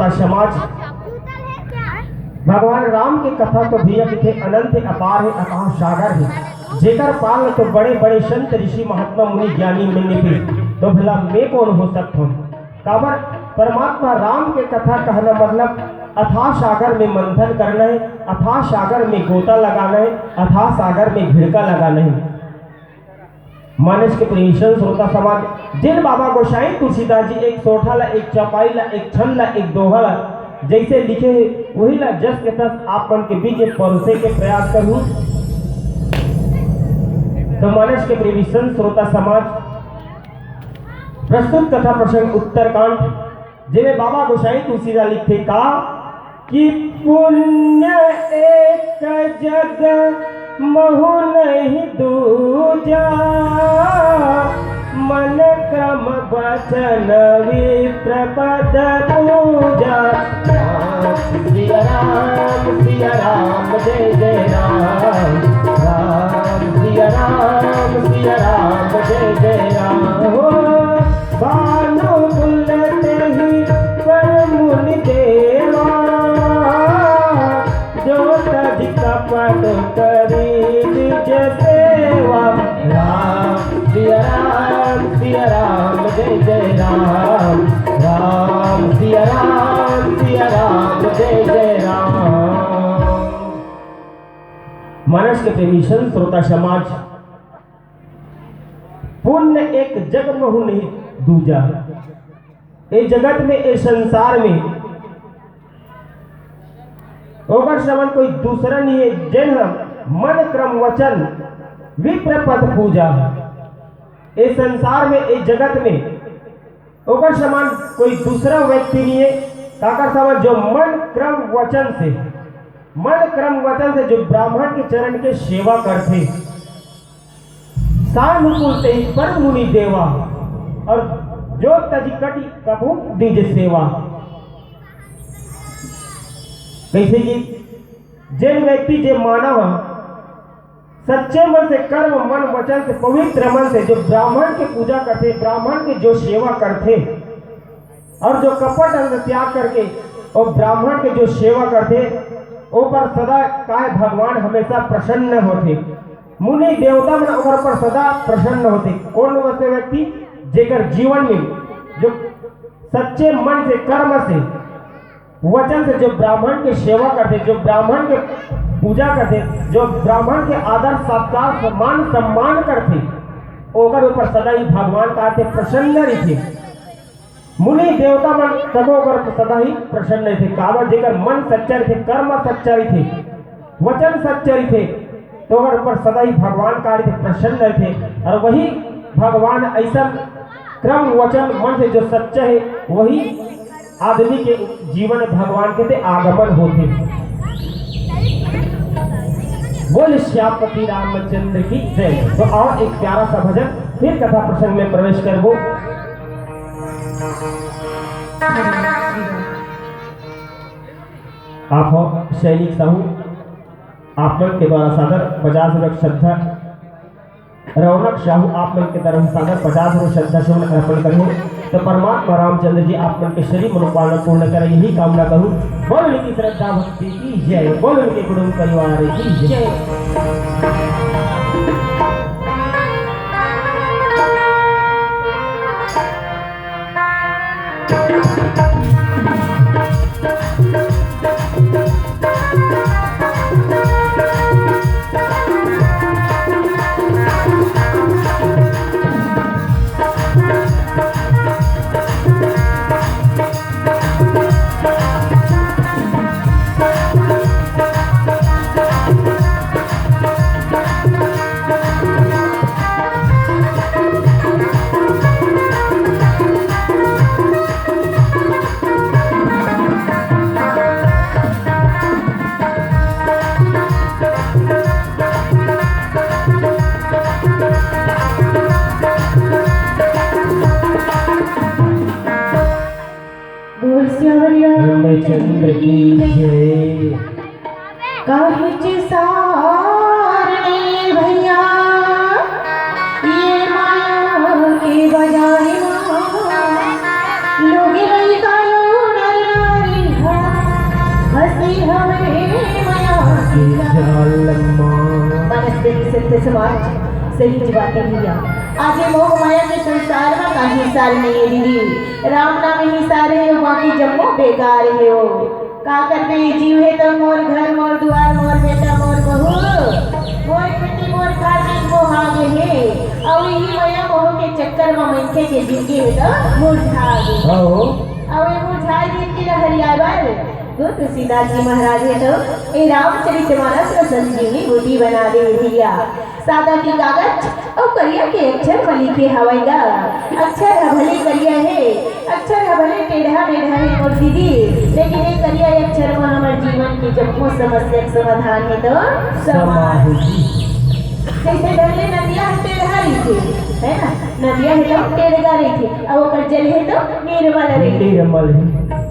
श्रोता समाज, भगवान राम की कथा तो भैया थे अनंत अपार है, आकाश सागर है, जेकर पाल तो बड़े बड़े संत ऋषि महात्मा मुनि ज्ञानी मिलने पे, तो भला मैं कौन हो सकता हूँ। काबर परमात्मा राम के कथा कहना मतलब अथाह सागर में मंथन करना है, अथाह सागर में गोता लगाना है, अथाह सागर में घिड़का लगाना है। मानस के प्रेषण श्रोता समाज, जिन बाबा गोसाई तुलसीदास जी एक सोठा ला, एक चौपाई ला, एक छंद ला, एक दोहा ला जैसे लिखे वही ला जस के तस आप मन के बीच परोसे के प्रयास करूं। तो मानस के प्रेषण श्रोता समाज, प्रस्तुत कथा प्रसंग उत्तरकांड, जिन्हें बाबा गोसाई तुलसीदास लिखे का कि पुण्य एक जग महु नहीं दूजा, मन क्रम वचन विप्र पद पूजा। सिया राम जय जय राम, राम सिया राम जय जय राम। हो भानु बुलते ही पर मुनि देवा, जो तज कपट करी निज सेवा। राम सिया राम जय जय राम, राम सिया राम जय जय राम। मानस के प्रेमी संत श्रोता समाज, पुण्य एक जग महु नहीं दूजा। ए जगत में, ए संसार में ओकर समान कोई दूसरा नहीं है, जिन मन क्रम वचन विप्र पद पूजा। इस संसार में, इस जगत में ओकर समान कोई दूसरा व्यक्ति नहीं है, काकर समान जो मन क्रम वचन से जो ब्राह्मण के चरण के सेवा करते, सानुकूल ते पर मुनि देवा, और जो तजिकटी कबू दीजे सेवा। कैसे कि जिन व्यक्ति जो मानव सच्चे मन से, कर्म मन वचन से, पवित्र मन से जो ब्राह्मण की पूजा करते, ब्राह्मण की जो सेवा करते, और जो कपट अंग त्याग करके और ब्राह्मण के जो सेवा करते, ऊपर सदा काय भगवान हमेशा प्रसन्न होते, मुनि देवता मन ओकर पर सदा प्रसन्न होते। कौन वैसे व्यक्ति जेकर जीवन में जो सच्चे मन से, कर्म से, वचन से जो ब्राह्मण की सेवा करते, जो ब्राह्मण के पूजा करते, जो ब्राह्मण के आदर सत्कार सम्मान करते, ओकर ऊपर सदा ही भगवान का प्रसन्न रहते। मुनि देवता मन तब ओकर सदा ही प्रसन्न रहते। काबर जेकर मन सच्चा रहते, कर्म सच्चा रहते, वचन सच्चा रहते, तो ओकर ऊपर सदा ही भगवान का प्रसन्न रहते। और वही भगवान ऐसा क्रम वचन मन से जो सच्चा है, वही आदमी के जीवन भगवान के ते आगमन होते। बोल श्यामपति रामचंद्र की जय। तो और एक प्यारा सा भजन, फिर कथा प्रसंग में प्रवेश करबो। आप हो सैनिक साहू, आप मन के द्वारा सादर 50 रुपये श्रद्धा, रौनक साहू आप मन के तरफ सादर 50 रुपये श्रद्धा से अर्पण करूँ। तो परमात्मा रामचंद्र जी आप मन के शरीर मनोकामना पूर्ण करें, यही कामना करूँ। बोल की श्रद्धा भक्ति की जय, बोल के कुटुंब परिवार की जय। रामचंद्र की जय। काहे सारने भैया ये माया के बजाय लोग रही कायो नर नारी सही सत्य समाज सही बातें भैया। आज ये मोह माया के संसार में कहीं सार नहीं है दीदी, राम नाम ही सारे है, बाकी जम्मो बेकार है हो। का करते जीव है तो मोर घर मोर द्वार मोर बेटा मोर बहू मोर खेती मोर खातिर मोह आगे है, और यही माया मोह के चक्कर में मनखे के जिंदगी है तो मुरझा गए। हो और ये मुरझाए जिंदगी ला हरियावर तो तुलसीदास जी महाराज है तो ये रामचरितमानस का संजीवनी बूटी बना दे भैया। सादा की कागज और करिया के अक्षर में लिखे हवाईगा, अक्षर है भले करिया है, अक्षर है भले टेढ़ा मेढ़ा है मोर दीदी, लेकिन ये करिया अक्षर में हमारे जीवन की जब वो समस्या का समाधान है तो समाधि। जैसे डरले नदिया टेढ़ा रही थी है ना, नदिया है तो टेढ़ा रही थी, और वो जल है तो निर्मल रही थी, निर्मल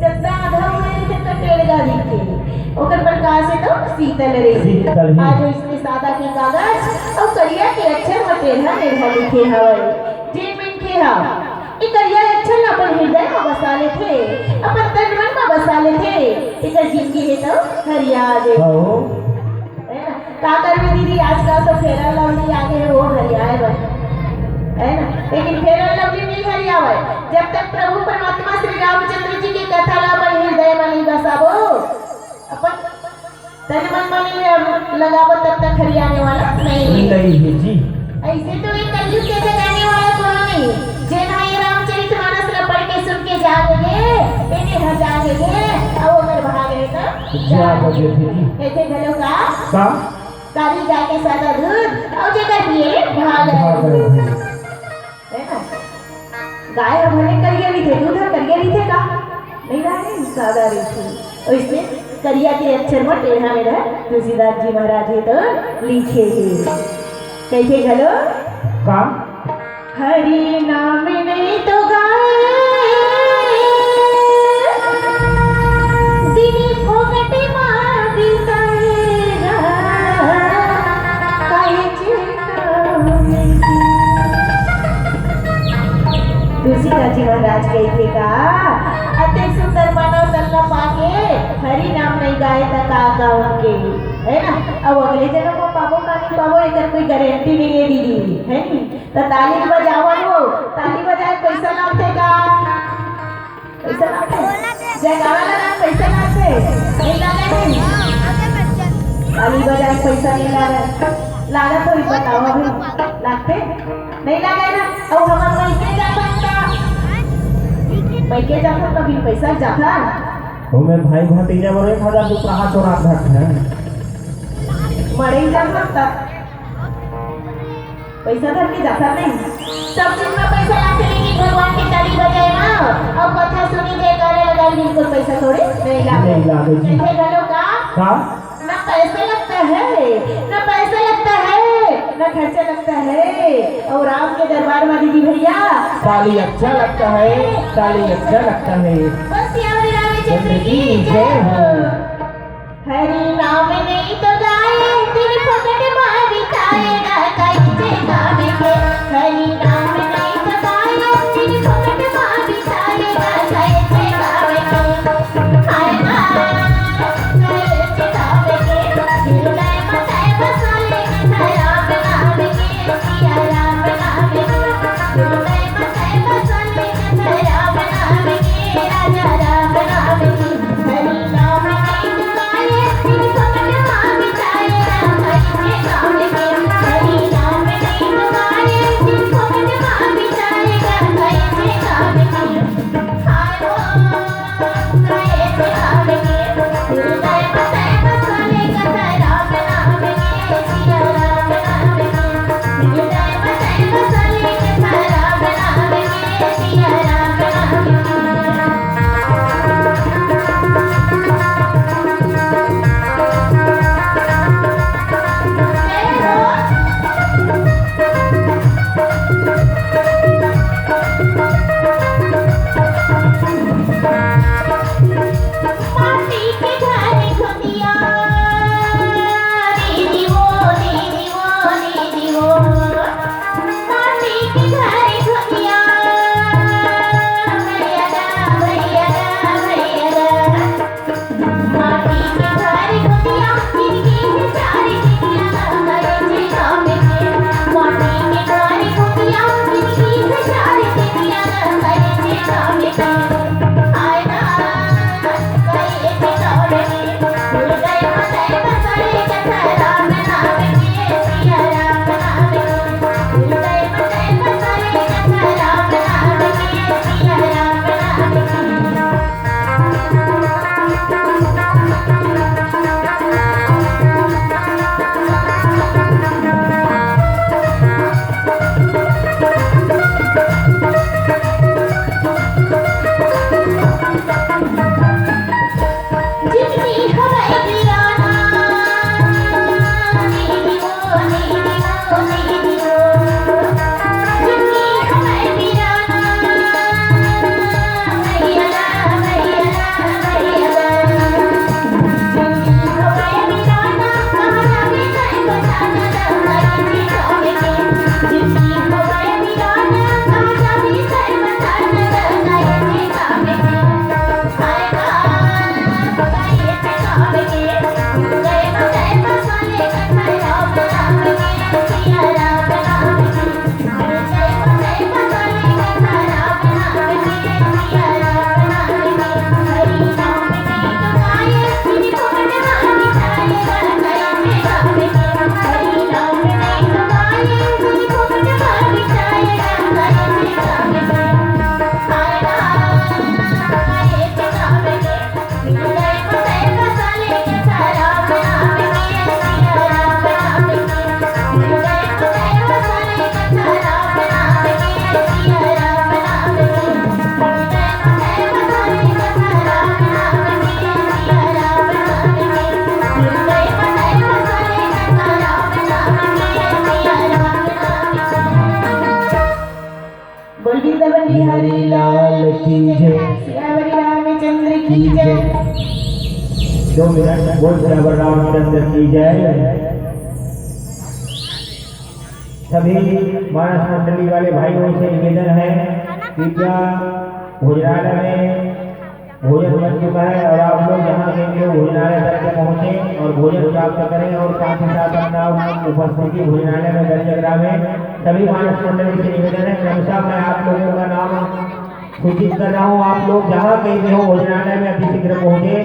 चंदा आधा हुए थे तो टेढ़ा दिखे, ओकर प्रकाश है तो शीतल रही। आज इसमें सादा के कागज और करिया के अक्षर में टेढ़ा टेढ़ा लिखे हवे जे मिनखे हा ई करिया अक्षर अपन हृदय में बसा ले थे, अपन तन मन में बसा ले थे, इकर जिंदगी है तो हरिया दे हो है ना। का करबे दीदी आजकल तो फेरा लवली आगे है वो हरियाए बन है ना, लेकिन फेरा लवली नहीं हरियावे जब तक प्रभु परमात्मा श्री रामचंद्र जी की कथा ला अपन हृदय में नहीं बसाबो, अपन तन मन में नहीं लगाबो तब तक हरियाने वाला नहीं है जी। ऐसे तो ये कलयुग के जगाने वाला कोई नहीं, जे भाई रामचरितमानस ला पढ़ के सुन के जागोगे इन्हें हजागोगे और अगर भागे तो जागोगे जी। ऐसे घलो का काली गाय के सादा दूध और जेकर पिए भाग है ना। गाय भले करिया भी थे, दूध करिया भी थे का नहीं रहे सादा रही थी, और इसमें करिया के अक्षर में टेढ़ा मेढ़ा तुलसीदास जी महाराज है तो लिखे है कैसे घलो का हरि नाम नहीं तो गाए दिनी फोगटी मार बिताएगा काहे तुलसीदास जी महाराज कहते का अति सुंदर मानव तल्ला पाके हरि नाम नहीं गाए तो का उनके है ना। अब अगले जन्म को पाबो का नहीं पाबो एकर कोई गारंटी नहीं है दीदी है नी। तो ताली बजावन हो, ताली बजाए पैसा लाते का पैसा लाते जयकारा लगा पैसा लाते नहीं लागे नहीं, ताली बजाए पैसा नहीं लागे लागा तो बताओ अभी लागते नहीं लागे ना। और हमार पैके जाता पैके जाता कभी पैसा जाता वो मैं भाई भतीजा मोरे 1000 दुपरा चोरा घट है मरे ही जाता तक पैसा धर के जाता नहीं, सब चीज में पैसा लाते लेकिन भगवान की ताली बजाए ना और कथा सुनी जयकारे लगा बिल्कुल पैसा थोड़े नहीं लागे जी। ऐसे घरों का ना पैसा लगता है ना पैसा लगता है ना खर्चा लगता है, और राम के दरबार में दीदी भैया ताली अच्छा लगता है, ताली अच्छा लगता है। बस यार रामचंद्र की जय हो। हरि नाम नहीं तो गाए दिल पकड़ मार बिताएगा कैसे गावे के, हरि नाम नहीं तो गाए दिल पकड़ मार बिताएगा कैसे गावे के, हाय कैसे गावे के दिल में मचाए बसाले के राम नाम के सिया राम नाम के दिल में मचाए बसाले के राम नाम के राजा राम नाम के, हरि नाम नहीं तो गाए दिल पकड़ मार बिताएगा कैसे गावे के, हरि नाम नहीं तो गाए दिल पकड़ की जय। 2 मिनट बोल श्यावर रामचंद्र की जय। सभी मानस मंडली वाले भाइयों से निवेदन है कि क्या भोजनालय में भोजन बन चुका है और आप लोग यहाँ के लिए भोजनालय तक पहुँचे और भोजन प्राप्त करें और साथ ही साथ अपना उपस्थिति भोजनालय में दर्ज करावें। सभी मानस मंडली से निवेदन है, क्रमशः मैं आप लोगों का नाम सूचित कर रहा हूँ। आप लोग जहाँ कहीं भी हो भोजनालय में अति शीघ्र पहुँचे।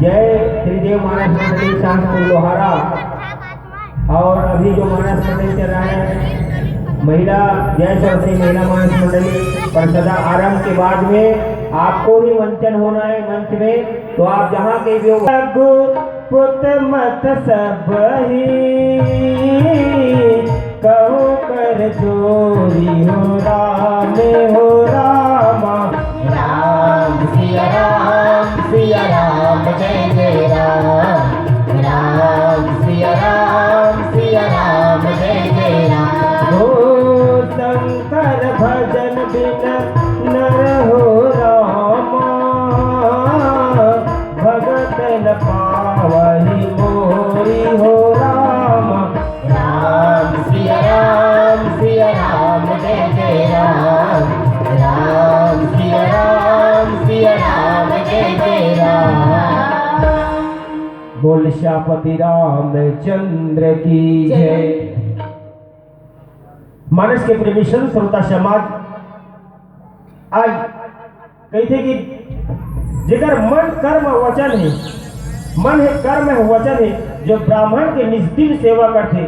जय त्रिदेव मानस मंडली शांतपुर लोहारा। और अभी जो मानस मंडली चल रहा है महिला जय सरस्वती महिला मानस मंडली परिषदा आरंभ के बाद में आपको ही मंचन होना है मंच में, तो आप जहाँ के भी हो पुत मत सब ही कहो कर जोरी हो राम राम सिया राम जय जय राम। राम सिया राम जय जय राम। हो शंकर भजन बिन नर हो रामा, भगत न पावहि मोरी हो रामा। राम सिया राम जय जय राम। राम सिया राम जय जय राम। बोल श्यापति रामचंद्र की जय। मानस के प्रेमी संत श्रोता समाज आज कहते कि जेकर मन कर्म वचन है, मन है कर्म है वचन है, जो ब्राह्मण के निष्दिन सेवा करते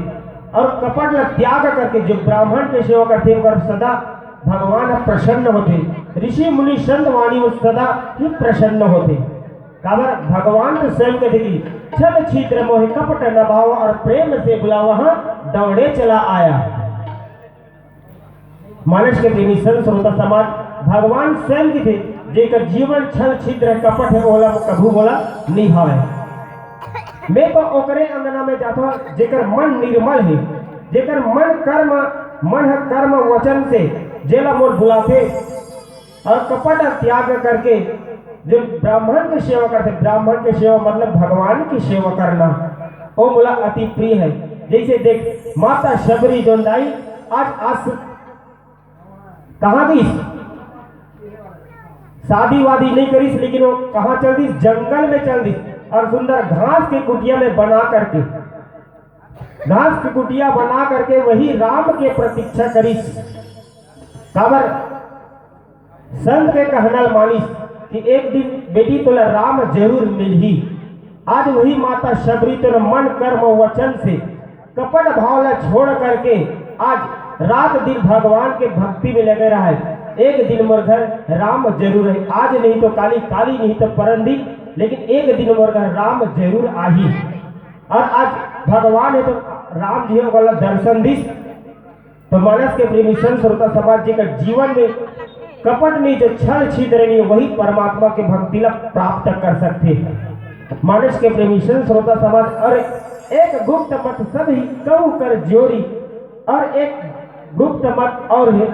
और कपट ला त्याग करके जो ब्राह्मण के सेवा करते और सदा भगवान प्रसन्न होते। ऋषि मुनि संत वाणी में सदा ही प्रसन्न होते। काबर भगवान तो स्वयं कहते कि छल छिद्र मोहि कपट न भाव और प्रेम से बुलावा दौड़े चला आया। मानस के प्रेमी संत श्रोता समाज भगवान स्वयं के थे जेकर जीवन छल छिद्र कपट है ओला कभू बोला नहीं भावे। मैं तो ओकरे अंगना में जाता जेकर मन निर्मल है, जेकर मन है कर्म वचन से जेला मोर बुलाते और कपट त्याग करके जो ब्राह्मण की सेवा करते। ब्राह्मण की सेवा मतलब भगवान की सेवा करना, वो बोला अति प्रिय है। जैसे देख माता शबरी जोंदाई आज कहाँ गई, शादी वादी नहीं करी, लेकिन वो कहाँ चल दी, जंगल में चल दी और सुंदर घास की कुटिया में बना करके वही राम के प्रतीक्षा करी। काबर संत के कहना मानिस कि एक दिन बेटी तोला राम जरूर मिलही। आज वही माता शबरी तो मन कर्म वचन से कपट भाव ला छोड़ करके आज रात दिन भगवान के भक्ति में लगे रहा है। एक दिन मोर घर राम जरूर है, आज नहीं तो काली, काली नहीं तो परंदी, लेकिन एक दिन मोर घर राम जरूर आही। और आज भगवान है तो राम जी वाला दर्शन दी। तो मानस के प्रेमी संत श्रोता समाज जी का जीवन में कपट नहीं जो छल छिद्र नहीं, वही परमात्मा के भक्ति ला प्राप्त कर सकते। मानस के प्रेमी संत श्रोता समाज और एक गुप्त मत सभी कहू कर जोड़ी, और एक गुप्त मत और है,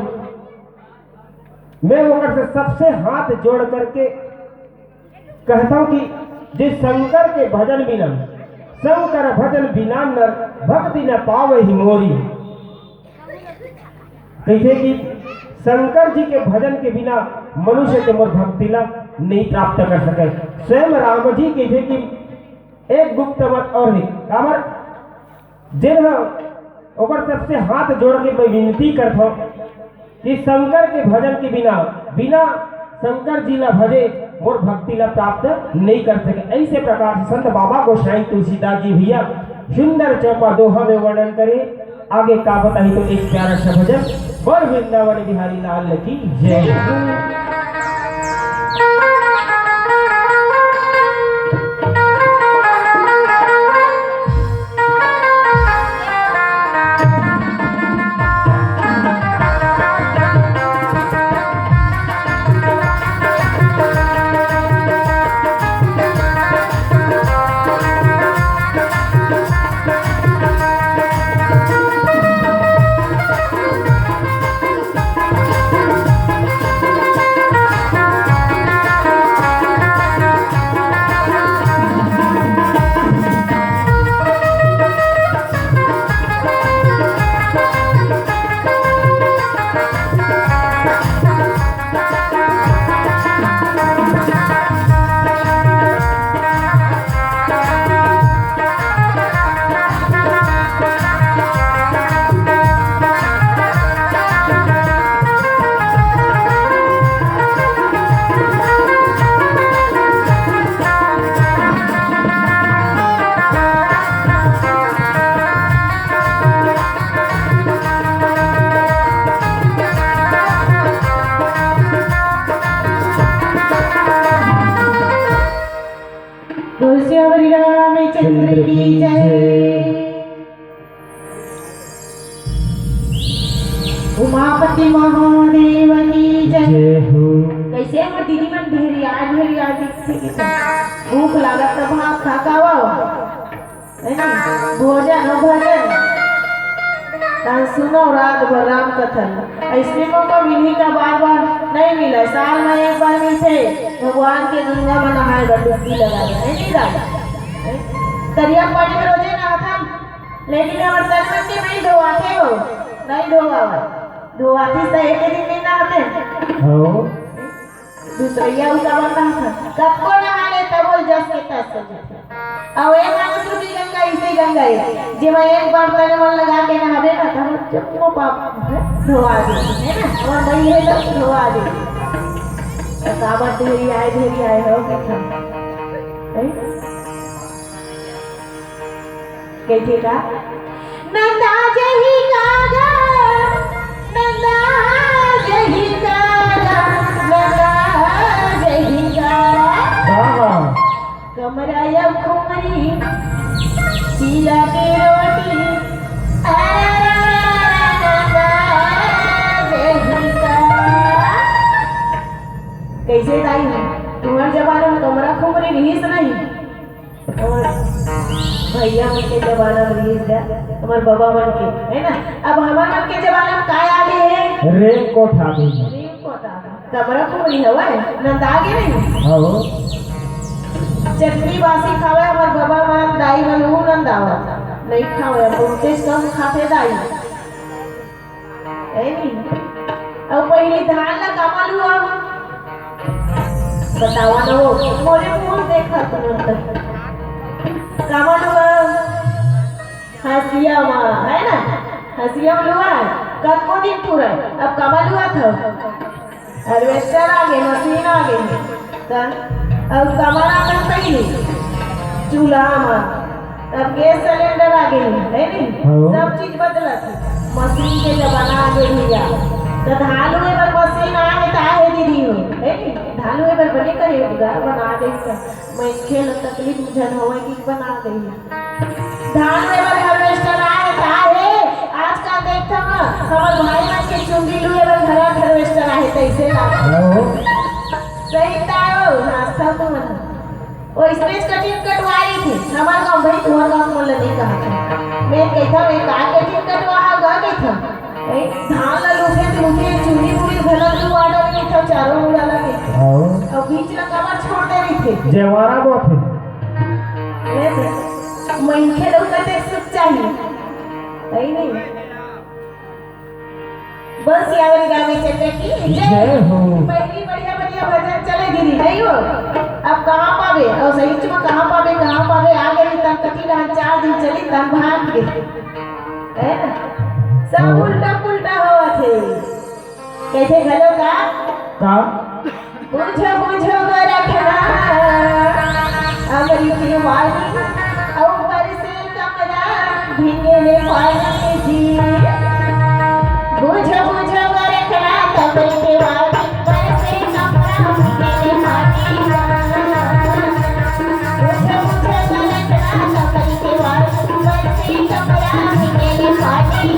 मैं वो से सबसे हाथ जोड़ करके कहता हूं कि जिस शंकर के भजन बिना, शंकर भजन बिना नर भक्ति न पावे ही मोरी। कहते कि शंकर जी के भजन के बिना मनुष्य के मोर भक्ति ला नहीं प्राप्त कर सके। स्वयं राम जी कहते कि एक गुप्त मत और है, काबर जिन ओकर सबसे हाथ जोड़ के मैं विनती करता हूं कि शंकर के भजन के बिना शंकर जी ला भजे मोर भक्ति ला प्राप्त नहीं कर सके। ऐसे प्रकार से संत बाबा गोसाई तुलसीदास जी भैया सुंदर चौपा दोहा में वर्णन करे। आगे का बताई तो एक प्यारा सा भजन, बोल वृंदावन बिहारी लाल की जय। श्यावरी रामचंद्र की जय। उमापति महादेव की जय। कैसे हमर दीदी मन ढेरिया दिखथे कि भूख लागत त भात खा कावा है ना भोजन भजन तान सुनो रात भर राम कथन। ऐसे मौका मिली का बार बार नहीं मिला, साल में एक बार मिलते भगवान के गंगा में नहाए डुबकी लगा नहीं दरिया पानी में रोजे नहाता, लेकिन हमारे तन मन के नहीं धोआते हो, नहीं धोआती तो एक दिन में नहाते दूसरिया उसका बंदा था कब को नहा ले तब बोल जस के तस अब एक मानस रूपी गंगा इसे गंगा है जब एक बार तने मन लगा के नहावे ना तब चुपको पाप धोआ दे है ना और भाई है तो धोआ दे काबर ढेरी आए हो कि था कैसे का नंदा जही कागा नंदा जही कागा नंदा जही कागा कमरा या खुमरी चीला के रोटी कैसे दाई तुम्हारे जमाने में कमरा खुमरी रहीस नहीं और भैया मन के जमाना में रहीस है हमारे बाबा मन के है ना। अब हमारे मन के जमाना में काय आगे है रेनकोट आ गई कमरा खुमरी हवा है नंद आगे नहीं चटनी बासी खावे हमार बाबा मान दाई मन ऊ नंद आवा नहीं खावे बहुते कम खाते दाई है नी। अब पहले धान ला कमल हुआ बतावा ना वो मोरे मुंह देखा तुरंत कमल हुआ हसिया मां है ना हसिया हुआ कब को दिन पूरा अब कमल हुआ था हार्वेस्टर आ गए मशीन आ गई अब कमर आ गई पहले चूल्हा में अब गैस सिलेंडर आ गई है नहीं सब चीज बदला थी मशीन के जमाना आ गई भैया तो धान हुए पर मशीन आए तो आए दीदी हो है नहीं धान हुए पर बने करे घर बना दे मैं खेल तकलीफ बुझन होवे कि बना दे धान हुए पर हार्वेस्टर आए तो आए आज का देखता ना हमर भाई मन के चुंगी लुए पर घर हार्वेस्टर आए तैसे ना सही ताओ नाश्ता तो मन वो स्पेस कटिंग कटवाई थी हमारे गांव भाई तुम्हारे गांव में नहीं कहा था मैं कहता मैं का कटिंग कटवा गा कहता ए धान ला लूटे लूटे चूड़ी पूरी भला लू आडा नहीं था चारों मुड़ा लगे और बीच में कमर छोड़ दे रही थी जेवारा बहुत है मैं इनके लोग का देख सुख चाहिए सही नहीं बस यावरी गावे चलते की जय हो पहली बढ़िया भजन चले गिरी नहीं हो अब कहां पावे और सही में कहां पावे आ गई तब कटी रहा 4 दिन चली तब भाग गई है ना सब उल्टा पुल्टा हुआ थे कैसे घलो का बुझो रखना अमरी की वाली ऊपर से कमरा भीगे पानी जी बुझो रखना तब के वाली ऊपर से कमरा भीगे पानी बुझो रखना तब के वाली ऊपर से कमरा भीगे पानी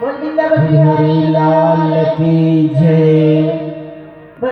बोल बिंदा बकरी हरी लाल की जय।